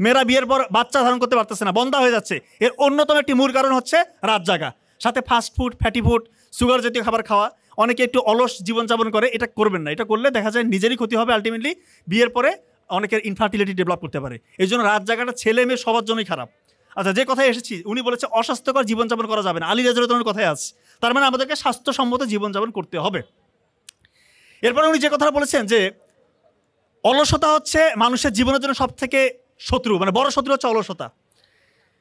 মেয়েরা বিয়ের পর বাচ্চা ধারণ করতে পারতেছে না, বন্ধা হয়ে যাচ্ছে। এর অন্যতম একটি মূল কারণ হচ্ছে রাত জাগা, সাথে fast food, fatty food, sugar জাতীয় খাবার খাওয়া। অনেকে একটু অলস জীবনযাপন করে, এটা করবেন না। এটা করলে দেখা যায় নিজেরই ক্ষতি হবে। আলটিমেটলি বিয়ের পরে অনেকের ইনফার্টিলিটি ডেভেলপ করতে পারে। এই জন্য রাত জাগাটা ছেলে মেয়ে সবার জন্যই খারাপ। আচ্ছা, যে কথায় এসেছি, উনি বলেছে অস্বাস্থ্যকর জীবনযাপন করা যাবে না। আলী রাদিয়াল্লাহু কথায় আছে, তার মানে আমাদেরকে স্বাস্থ্যসম্মত জীবনযাপন করতে হবে। এরপরে উনি যে কথাটা বলেছেন যে অলসতা হচ্ছে মানুষের জীবনের জন্য সব থেকে শত্রু, মানে বড় শত্রু হচ্ছে অলসতা।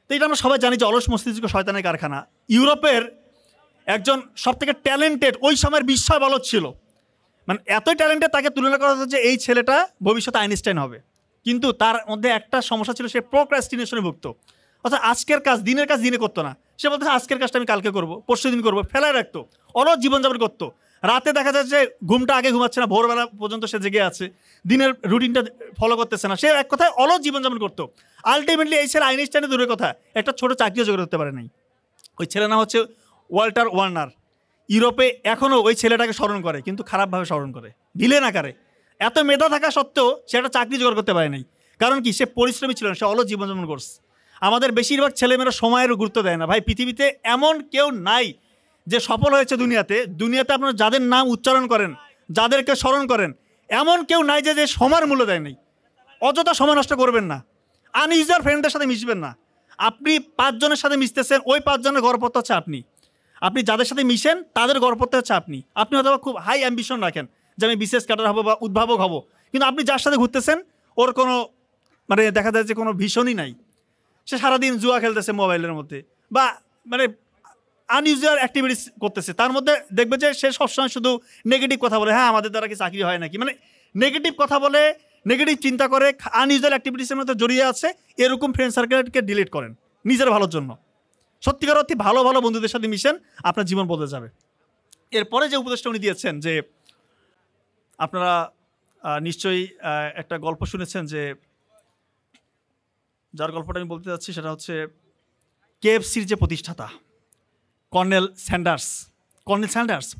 তো এটা আমরা সবাই জানি যে অলস মস্তিষ্ক শয়তানের কারখানা। ইউরোপের একজন সব থেকে ট্যালেন্টেড ওই সময়ের বিস্ময় বালক ছিল, মানে এতই ট্যালেন্টেড, তাকে তুলনা করা হচ্ছে যে এই ছেলেটা ভবিষ্যতে আইনস্টাইন হবে। কিন্তু তার মধ্যে একটা সমস্যা ছিল, সে প্রোক্রাস্টিনেশনে ভুগত। অর্থাৎ আজকের কাজ, দিনের কাজ দিনে করতো না। সে বলতো আজকের কাজটা আমি কালকে করবো, পরশু দিন করবো, ফেলায় রাখতো, অলস জীবনযাপন করতো। রাতে দেখা যাচ্ছে যে ঘুমটা আগে ঘুমাচ্ছে না, ভোরবেলা পর্যন্ত সে জেগে আছে, দিনের রুটিনটা ফলো করতেছে না। সে এক কথায় অলস জীবনযাপন করতো। আলটিমেটলি এই ছেলে আইনস্টাইনের দূরের কথা একটা ছোট চাকরিও জোগাড় করতে পারে নাই। ওই ছেলের নাম হচ্ছে ওয়াল্টার ওয়ার্নার। ইউরোপে এখনও ওই ছেলেটাকে স্মরণ করে, কিন্তু খারাপভাবে স্মরণ করে, ভিলেন আকারে। এত মেধা থাকা সত্ত্বেও সে একটা চাকরি জোগাড় করতে পারে নাই। কারণ কি? সে পরিশ্রমী ছিল না, সে অলস জীবনযাপন করছে। আমাদের বেশিরভাগ ছেলেমেয়েরা সময়ের গুরুত্ব দেয় না ভাই। পৃথিবীতে এমন কেউ নাই যে সফল হয়েছে দুনিয়াতে। দুনিয়াতে আপনারা যাদের নাম উচ্চারণ করেন, যাদেরকে স্মরণ করেন, এমন কেউ নাই যে সময়ের মূল্য দেয় নাই। অযথা সময় নষ্ট করবেন না, আনইউজুয়াল ফ্রেন্ডদের সাথে মিশবেন না। আপনি 5 জনের সাথে মিশতেছেন, ওই 5 জনের গড়পড়তা হচ্ছে আপনি। আপনি যাদের সাথে মিশেন তাদের গড়পড়তা হচ্ছে আপনি। আপনি হয়তো খুব হাই অ্যাম্বিশন রাখেন যে আমি বিশেষ ক্যাডার হবো বা উদ্ভাবক হব, কিন্তু আপনি যার সাথে ঘুরতেছেন ওর কোনো মানে দেখা যায় যে কোনো ভীষণই নাই। সে সারাদিন জুয়া খেলতেছে মোবাইলের মধ্যে, বা মানে আনইউজুয়াল অ্যাক্টিভিটিস করতেছে। তার মধ্যে দেখবে যে সে সবসময় শুধু নেগেটিভ কথা বলে, হ্যাঁ আমাদের দ্বারা কি চাকরি হয় নাকি, মানে নেগেটিভ কথা বলে, নেগেটিভ চিন্তা করে, আনইউজুয়াল অ্যাক্টিভিটিসের মধ্যে জড়িয়ে আছে। এরকম ফ্রেন্ড সার্কেলকে ডিলিট করেন নিজের ভালোর জন্য। সত্যিকার অর্থে ভালো ভালো বন্ধুদের সাথে মিশেন, আপনার জীবন বদলে যাবে। এরপরে যে উপদেশটা উনি দিয়েছেন, যে আপনারা নিশ্চয়ই একটা গল্প শুনেছেন, যে যার গল্পটা আমি বলতে চাচ্ছি সেটা হচ্ছে কেএফসির যে প্রতিষ্ঠাতা কর্নেল স্যান্ডার্স।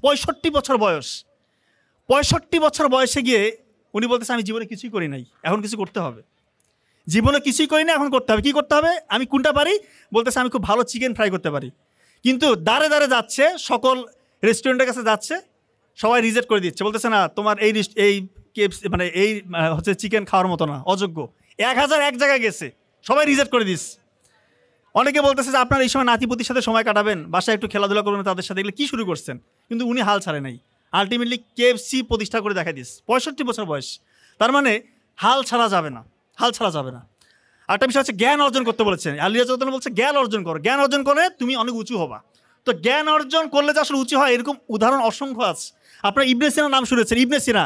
65 বছর বয়স। 65 বছর বয়সে গিয়ে উনি বলতেছে আমি জীবনে কিছুই করি নাই, এখন কিছু করতে হবে। জীবনে কিছুই করি না, এখন করতে হবে। কী করতে হবে? আমি কোনটা পারি? বলতেছে আমি খুব ভালো চিকেন ফ্রাই করতে পারি। কিন্তু দাঁড়ে দাঁড়ে যাচ্ছে, সকল রেস্টুরেন্টের কাছে যাচ্ছে, সবাই রিজেক্ট করে দিচ্ছে, বলতেছে না তোমার এই কেএফসি মানে এই হচ্ছে চিকেন খাওয়ার মতো না, অযোগ্য। 1001 জায়গায় গেছে, সবাই রিজেক্ট করে দিস। অনেকে বলতেছে যে আপনার এই সময় নাতিপুতির সাথে সময় কাটাবেন, বাসায় একটু খেলাধুলা করবেন তাদের সাথে, এগুলো কী শুরু করছেন? কিন্তু উনি হাল ছাড়ে নাই, আলটিমেটলি কেএফসি প্রতিষ্ঠা করে দেখা দিস। 65 বছর বয়স, তার মানে হাল ছাড়া যাবে না, হাল ছাড়া যাবে না। আরেকটা বিষয় হচ্ছে জ্ঞান অর্জন করতে বলেছেন। আলী রাদিয়াল্লাহু বলছে জ্ঞান অর্জন করো, জ্ঞান অর্জন করে তুমি অনেক উঁচু হবা। তো জ্ঞান অর্জন করলে যে আসলে উঁচু হয় এরকম উদাহরণ অসংখ্য আছে। আপনার ইবনে সিনার নাম শুনেছেন। ইবনে সিনা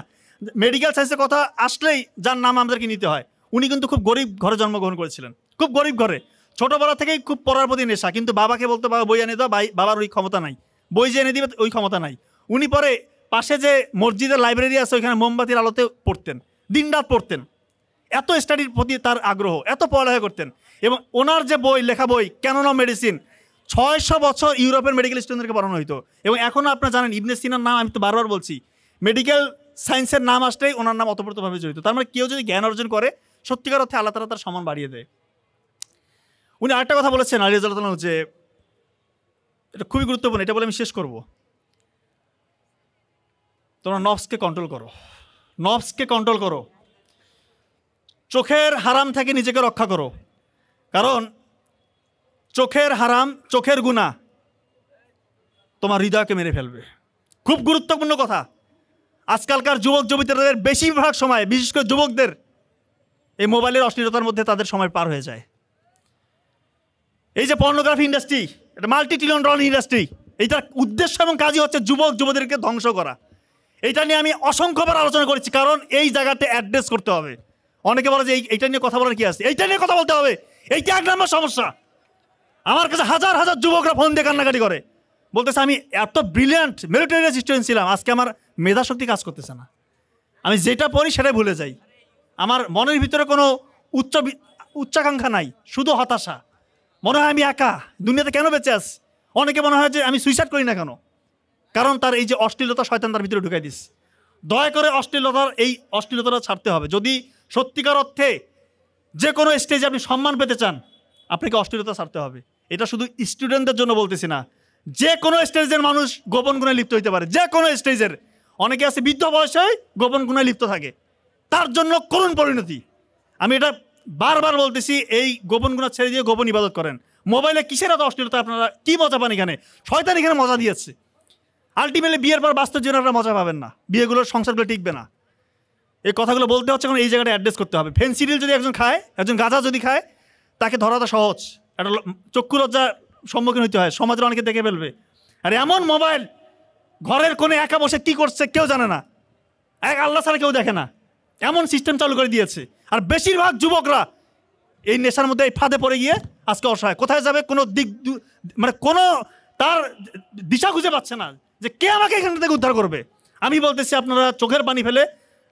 মেডিকেল সায়েন্সের কথা আসলেই যার নাম আমাদেরকে নিতে হয়। উনি কিন্তু খুব গরিব ঘরে জন্মগ্রহণ করেছিলেন, খুব গরিব ঘরে। ছোটোবেলা থেকেই খুব পড়ার প্রতি নেশা, কিন্তু বাবাকে বলতে বাবা বই এনে দাও, বাবার ওই ক্ষমতা নাই, বই যে এনে দিবে ওই ক্ষমতা নাই। উনি পরে পাশে যে মসজিদের লাইব্রেরি আছে ওইখানে মোমবাতির আলোতে পড়তেন, দিনরাত পড়তেন। এত স্টাডির প্রতি তার আগ্রহ, এত পড়ালেখা করতেন। এবং ওনার যে বই, লেখা বই ক্যানন অফ মেডিসিন, 600 বছর ইউরোপের মেডিকেল স্টুডেন্টদেরকে পড়ানো হইতো। এবং এখনও আপনারা জানেন ইবনে সিনার নাম, আমি তো বারবার বলছি, মেডিকেল সায়েন্সের নাম আসলেই ওনার নাম অতপ্রতভাবে জড়িত। তার মানে কেউ যদি জ্ঞান অর্জন করে সত্যিকার অর্থে আল্লাহ তাআলা তার সম্মান বাড়িয়ে দেয়। উনি আরেকটা কথা বলেছেন আলী রাদিয়াল্লাহু আনহু, যে এটা খুবই গুরুত্বপূর্ণ, এটা বলে আমি শেষ করব। তোমরা নফসকে কন্ট্রোল করো, নফসকে কন্ট্রোল করো। চোখের হারাম থেকে নিজেকে রক্ষা করো, কারণ চোখের হারাম, চোখের গুনাহ তোমার হৃদয়কে মেরে ফেলবে। খুব গুরুত্বপূর্ণ কথা। আজকালকার যুবক যুবতীদের বেশিরভাগ সময়, বিশেষ করে যুবকদের, এই মোবাইলের অশ্লীলতার মধ্যে তাদের সময় পার হয়ে যায়। এই যে পর্নোগ্রাফি ইন্ডাস্ট্রি, এটা $multi-trillion ইন্ডাস্ট্রি, এইটার উদ্দেশ্য এবং কাজই হচ্ছে যুবক যুবতীদেরকে ধ্বংস করা। এইটা নিয়ে আমি অসংখ্যবার আলোচনা করেছি, কারণ এই জায়গাতে অ্যাড্রেস করতে হবে। অনেকে বলে যে এইটা নিয়ে কথা বলার কি আছে, এইটা নিয়ে কথা বলতে হবে, এইটা 1 নম্বর সমস্যা। আমার কাছে হাজার হাজার যুবকরা ফোন দিয়ে কান্নাকাটি করে, বলতেছে আমি এত ব্রিলিয়ান্ট মেরিটোরিয়াস স্টুডেন্ট ছিলাম, আজকে আমার মেধাশক্তি কাজ করতেছে না, আমি যেটা পড়ি সেটাই ভুলে যাই, আমার মনের ভিতরে কোনো উচ্চাকাঙ্ক্ষা নাই, শুধু হতাশা, মনে হয় আমি একা দুনিয়াতে কেন বেঁচে আছি। অনেকে মনে হয় যে আমি সুইসাইড করি না কেন, কারণ তার এই যে অশ্লীলতা শয়তান তার ভিতরে ঢুকাই দিস। দয়া করে এই অশ্লীলতাটা ছাড়তে হবে। যদি সত্যিকার অর্থে যে কোনো স্টেজে আপনি সম্মান পেতে চান, আপনাকে অশ্লীলতা ছাড়তে হবে। এটা শুধু স্টুডেন্টদের জন্য বলতেছি না, যে কোনো স্টেজের মানুষ গোপন গুণে লিপ্ত হইতে পারে, যে কোনো স্টেজের। অনেকে আছে বৃদ্ধ বয়সে গোপন গুণে লিপ্ত থাকে, তার জন্য করুণ পরিণতি। আমি এটা বারবার বলতেছি, এই গোপন গুণা ছেড়ে দিয়ে গোপন ইবাদত করেন। মোবাইলে কিসের এত অশ্লীলতা, আপনারা কি মজা পান এখানে? শয়তান এখানে মজা দিয়েছে। আলটিমেটলি বিয়ের পর বাস্তব জীবনে আপনারা মজা পাবেন না, বিয়েগুলোর সংসারগুলো টিকবে না। এই কথাগুলো বলতে হচ্ছে কারণ এই জায়গাটা অ্যাড্রেস করতে হবে। ফেন্সিডিল যদি একজন খায়, একজন গাঁজা যদি খায়, তাকে ধরাটা সহজ, একটা চক্ষু লজ্জার সম্মুখীন হতে হয়, সমাজের অনেকে দেখে ফেলবে। আর এমন মোবাইল ঘরের কোণে একা বসে কি করছে কেউ জানে না, এক আল্লাহ ছাড়া কেউ দেখে না, এমন সিস্টেম চালু করে দিয়েছে। আর বেশিরভাগ যুবকরা এই নেশার মধ্যে এই ফাঁদে পড়ে গিয়ে আজকে অসহায়, কোথায় যাবে কোনো দিক মানে কোনো তার দিশা খুঁজে পাচ্ছে না যে কে আমাকে এখান থেকে উদ্ধার করবে। আমি বলতেছি, আপনারা চোখের পানি ফেলে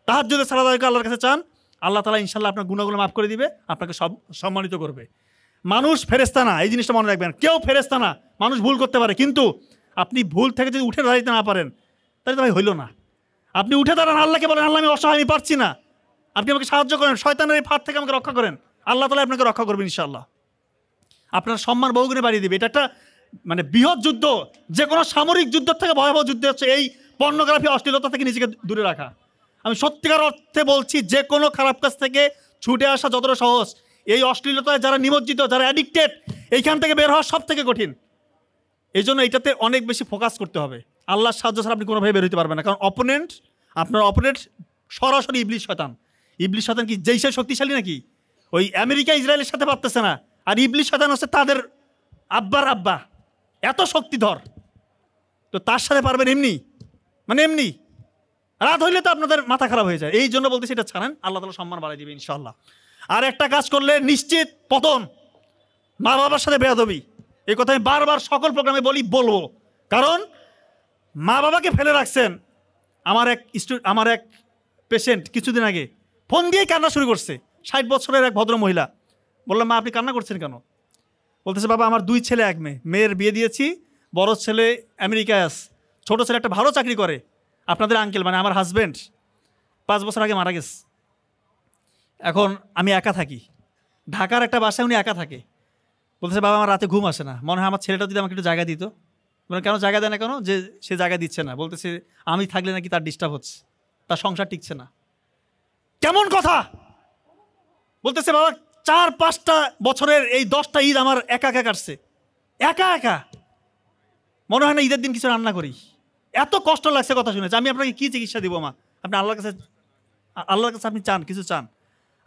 তাহাজ্জুদে সালাত আদায় করে আল্লাহর কাছে চান, আল্লাহ তাআলা ইনশাআল্লাহ আপনার গুনাহগুলো মাফ করে দিবে, আপনাকে সব সম্মানিত করবে। মানুষ ফেরেশতা না, এই জিনিসটা মনে রাখবেন। কেউ ফেরেশতা না, মানুষ ভুল করতে পারে, কিন্তু আপনি ভুল থেকে যদি উঠে দাঁড়াইতে না পারেন তাহলে তো ভাই হইল না। আপনি উঠে দাঁড়ান, আল্লাহকে বলেন, আল্লাহ আমি অসহায়, আমি পারছি না, আপনি আমাকে সাহায্য করেন, শয়তানের এই ফাঁদ থেকে আমাকে রক্ষা করেন, আল্লাহ তাআলা আপনাকে রক্ষা করবেন ইনশাআল্লাহ। আপনার সম্মান বহুগুণে বাড়িয়ে দিবে। এটা একটা মানে বৃহৎ যুদ্ধ, যে কোনো সামরিক যুদ্ধের থেকে ভয়াবহ যুদ্ধ হচ্ছে এই পর্নোগ্রাফি, অশ্লীলতা থেকে নিজেকে দূরে রাখা। আমি সত্যিকার অর্থে বলছি, যে কোনো খারাপ কাজ থেকে ছুটে আসা যতটা সহজ, এই অশ্লীলতায় যারা নিমজ্জিত, যারা অ্যাডিক্টেড, এইখান থেকে বের হওয়া সব থেকে কঠিন। এই জন্য এটাতে অনেক বেশি ফোকাস করতে হবে। আল্লাহর সাহায্য ছাড়া আপনি কোনোভাবে বের হতে পারবেন না, কারণ আপনার অপোনেন্ট সরাসরি ইবলিশ শয়তান। ইবলিশ শয়তান কি যেই সে শক্তিশালী নাকি? ওই আমেরিকা ইসরায়েলের সাথে পারতেছে না, আর ইবলিশ শয়তান হচ্ছে তাদের আব্বার আব্বা, এত শক্তিধর। তো তার সাথে পারবেন এমনি, মানে এমনি রাত হইলে তো আপনাদের মাথা খারাপ হয়ে যায়। এই জন্য বলতেছি এটা ছাড়েন, আল্লাহ তাআলা সম্মান বাড়াই দিবে ইনশাআল্লাহ। আর একটা কাজ করলে নিশ্চিত পতন, মা বাবার সাথে বেয়াদবি। এই কথা আমি বারবার সকল প্রোগ্রামে বলবো, কারণ মা বাবাকে ফেলে রাখছেন। আমার এক পেশেন্ট কিছুদিন আগে ফোন দিয়ে কান্না শুরু করছে, 60 বছরের এক ভদ্র মহিলা। বললাম, মা আপনি কান্না করছেন কেন? বলতেছে, বাবা আমার 2 ছেলে 1 মেয়ে, মেয়ের বিয়ে দিয়েছি, বড় ছেলে আমেরিকায় আছে, ছোট ছেলে একটা ভালো চাকরি করে, আপনাদের আঙ্কেল মানে আমার হাজব্যান্ড 5 বছর আগে মারা গেছে। এখন আমি একা থাকি, ঢাকার একটা বাসায় উনি একা থাকে। বলতেছে, বাবা আমার রাতে ঘুম আসে না, মনে হয় আমার ছেলেটা যদি আমাকে একটু জায়গা দিত। মানে কেন জায়গা দেয় না কেন? যে সে জায়গা দিচ্ছে না, বলতেছে আমি থাকলে নাকি তার ডিস্টার্ব হচ্ছে, তার সংসার টিকছে না। কেমন কথা? বলতেছে, বাবা 4-5টা বছরের এই 10টা ঈদ আমার একা একা কাটছে, একা একা, মনে হয় না ঈদের দিন কিছু রান্না করি, এত কষ্ট লাগছে। কথা শুনেছে। আমি আপনাকে কি চিকিৎসা দিব মা? আপনি আল্লাহর কাছে আপনি চান, কিছু চান,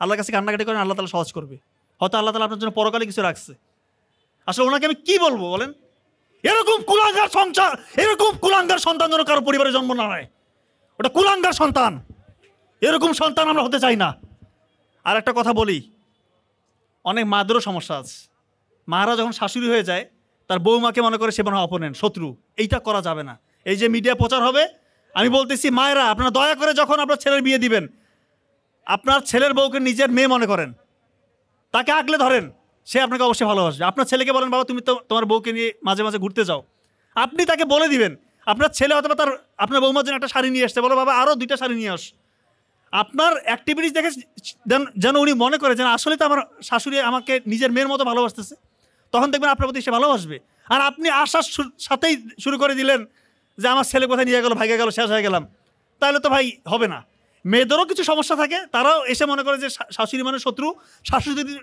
আল্লাহর কাছে কান্নাকাটি করেন, আল্লাহ তাআলা সহজ করবে। হয়তো আল্লাহ তাআলা আপনার জন্য পরকালে কিছু রাখছে। আসলে ওনাকে আমি কি বলবো বলেন? এরকম কুলাঙ্গার সংসার, এরকম কুলাঙ্গার সন্তান যেন কারো পরিবারে জন্ম না নেয়, ওটা কুলাঙ্গার সন্তান। এরকম সন্তান আমরা হতে চাই না। আর একটা কথা বলি, অনেক মাদেরও সমস্যা আছে। মারা যখন শাশুড়ি হয়ে যায়, তার বৌমাকে মনে করে সে মনে হয় অপোনেন্ট, শত্রু। এইটা করা যাবে না। এই যে মিডিয়া প্রচার হবে, আমি বলতেছি মায়েরা আপনারা দয়া করে যখন আপনার ছেলের বিয়ে দিবেন, আপনার ছেলের বউকে নিজের মেয়ে মনে করেন, তাকে আগলে ধরেন, সে আপনাকে অবশ্যই ভালোবাসবে। আপনার ছেলেকে বলেন, বাবা তুমি তো তোমার বউকে নিয়ে মাঝে মাঝে ঘুরতে যাও, আপনি তাকে বলে দিবেন। আপনার ছেলে অথবা আপনার বৌমার জন্য একটা শাড়ি নিয়ে আসতে, বলো বাবা আরও 2টা শাড়ি নিয়ে আস। আপনার অ্যাক্টিভিটিস দেখে যেন উনি মনে করে যেন আসলে তো আমার শাশুড়ি আমাকে নিজের মেয়ের মতো ভালোবাসতেছে, তখন দেখবেন আপনার প্রতি সে ভালোবাসবে। আর আপনি আসার সাথেই শুরু করে দিলেন যে আমার ছেলে কোথায় নিয়ে গেল, ভাগে গেল, শেষ হয়ে গেলাম, তাহলে তো ভাই হবে না। মেয়েদেরও কিছু সমস্যা থাকে, তারাও এসে মনে করে যে শাশুড়ি মানে শত্রু,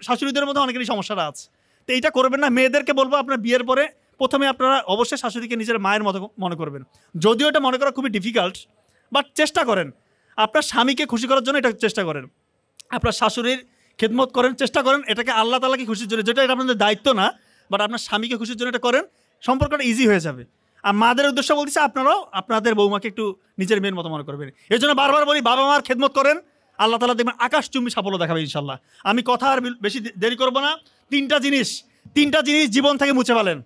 শাশুড়িদের মধ্যে অনেকেরই সমস্যাটা আছে। তো এইটা করবেন না। মেয়েদেরকে বলবো, আপনার বিয়ের পরে প্রথমে আপনারা অবশ্যই শাশুড়িকে নিজের মায়ের মতো মনে করবেন। যদিও এটা মনে করা খুবই ডিফিকাল্ট, বাট চেষ্টা করেন। আপনার স্বামীকে খুশি করার জন্য এটা চেষ্টা করেন, আপনার শাশুড়ির খেদমত করেন, চেষ্টা করেন এটাকে আল্লাহ তাআলাকে খুশির জন্য, যেটা এটা আপনাদের দায়িত্ব না, বাট আপনার স্বামীকে খুশির জন্য এটা করেন, সম্পর্কটা ইজি হয়ে যাবে। আর মাদের উদ্দেশ্য বলতেছে, আপনারাও আপনাদের বৌমাকে একটু নিজের মেয়ের মতো মনে করবেন। এই জন্য বারবার বলি, বাবা মার খেদমত করেন, আল্লাহ তাআলা দেখবেন আকাশচুম্বী সাফল্য দেখাবে ইনশাল্লাহ। আমি কথা আর বেশি দেরি করবো না। 3টা জিনিস জীবন থেকে মুছে ফেলেন।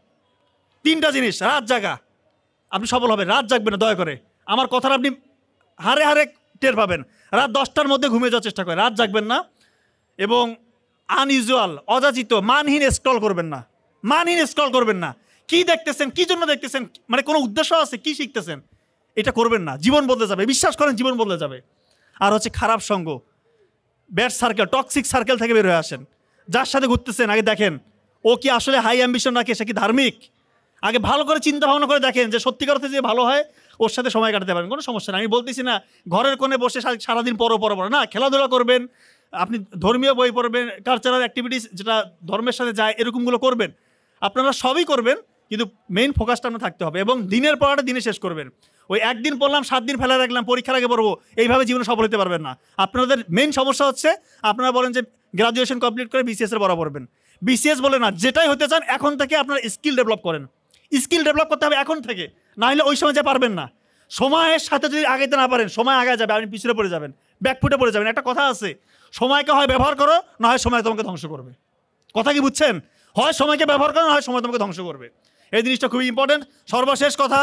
3টা জিনিস। রাত জাগা, আপনি সফল হবেন। রাত জাগবেন না দয়া করে, আমার কথাটা আপনি হারে হারে টের পাবেন। রাত 10টার মধ্যে ঘুমিয়ে যাওয়ার চেষ্টা করেন, রাত জাগবেন না। এবং আনইউজুয়াল, অযাচিত, মানহীন স্ক্রল করবেন না। মানহীন স্ক্রল করবেন না। কি দেখতেছেন, কি জন্য দেখতেছেন, মানে কোনো উদ্দেশ্য আছে, কি শিখতেছেন, এটা করবেন না। জীবন বদলে যাবে, বিশ্বাস করেন জীবন বদলে যাবে। আর হচ্ছে খারাপ সঙ্গ, ব্যাড সার্কেল, টক্সিক সার্কেল থেকে বের হয়ে আসেন। যার সাথে ঘুরতেছেন আগে দেখেন ও কি আসলে হাই অ্যাম্বিশন রাখে, সে কি ধার্মিক। আগে ভালো করে চিন্তা ভাবনা করে দেখেন যে সত্যিকার অর্থে যে ভালো হয় ওর সাথে সময় কাটাতে পারেন, কোনো সমস্যা না। আমি বলতেছি না ঘরের কোণে বসে সারাদিন পড়ো না, খেলাধুলা করবেন, আপনি ধর্মীয় বই পড়বেন, কালচারাল অ্যাক্টিভিটিস যেটা ধর্মের সাথে যায় এরকমগুলো করবেন, আপনারা সবই করবেন, কিন্তু মেইন ফোকাসটা আপনার থাকতে হবে। এবং দিনের পড়াটা দিনে শেষ করবেন। ওই একদিন পড়লাম 7 দিন ফেলা রাখলাম পরীক্ষার আগে পড়বো, এইভাবে জীবনে সফল হতে পারবেন না। আপনাদের মেইন সমস্যা হচ্ছে আপনারা বলেন যে গ্রাজুয়েশন কমপ্লিট করে বিসিএস এর বড় পড়বেন। বিসিএস বলে না, যেটাই হতে চান এখন থেকে আপনার স্কিল ডেভেলপ করেন। স্কিল ডেভেলপ করতে হবে এখন থেকে, না হলে ওই সময় যা পারবেন না। সময়ের সাথে যদি আগাইতে না পারেন সময় আগায় যাবে, আপনি পিছনে পড়ে যাবেন, ব্যাকফুটে পড়ে যাবেন। একটা কথা আছে, সময়কে হয় ব্যবহার করো, না হয় সময় তোমাকে ধ্বংস করবে। কথা কি বুঝছেন? হয় সময়কে ব্যবহার করো, না হয় সময় তোমাকে ধ্বংস করবে। এই জিনিসটা খুবই ইম্পর্টেন্ট। সর্বশেষ কথা,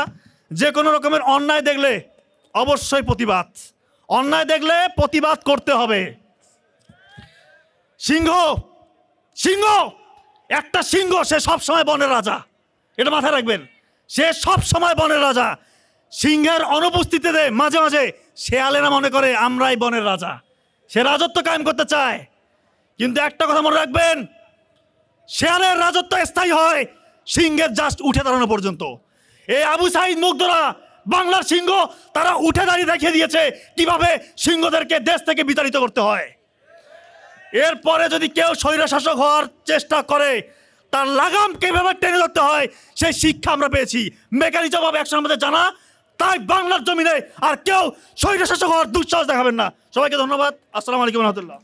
যে কোনো রকমের অন্যায় দেখলে অবশ্যই প্রতিবাদ, অন্যায় দেখলে প্রতিবাদ করতে হবে। সিংহ, সিংহ একটা সিংহ, সে সবসময় বনের রাজা, এটা মাথায় রাখবেন। সে সব সময় বনের রাজা। সিংহের অনুপস্থিতিতে মাঝে মাঝে শেয়ালেরা মনে করে আমরাই বনের রাজা, সে রাজত্ব কায়েম করতে চায়। কিন্তু একটা কথা মনে রাখবেন, শেয়ালের রাজত্ব স্থায়ী হয় সিংহের জাস্ট উঠে দাঁড়ানো পর্যন্ত। এই আবু সাইদ মুগ্ধরা বাংলার সিংহ, তারা উঠে দাঁড়িয়ে দেখিয়ে দিয়েছে কিভাবে সিংহদেরকে দেশ থেকে বিতাড়িত করতে হয়। এরপরে যদি কেউ স্বৈরশাসক হওয়ার চেষ্টা করে তার লাগাম কিভাবে টেনে ধরতে হয় সেই শিক্ষা আমরা পেয়েছি, মেকানিজমভাবে একশো আমাদের জানা। তাই বাংলার জমিনে আর কেউ স্বৈরশাসক হওয়ার দুঃসাহস দেখাবেন না। সবাইকে ধন্যবাদ। আসসালামু আলাইকুম রহমতুল্লাহ।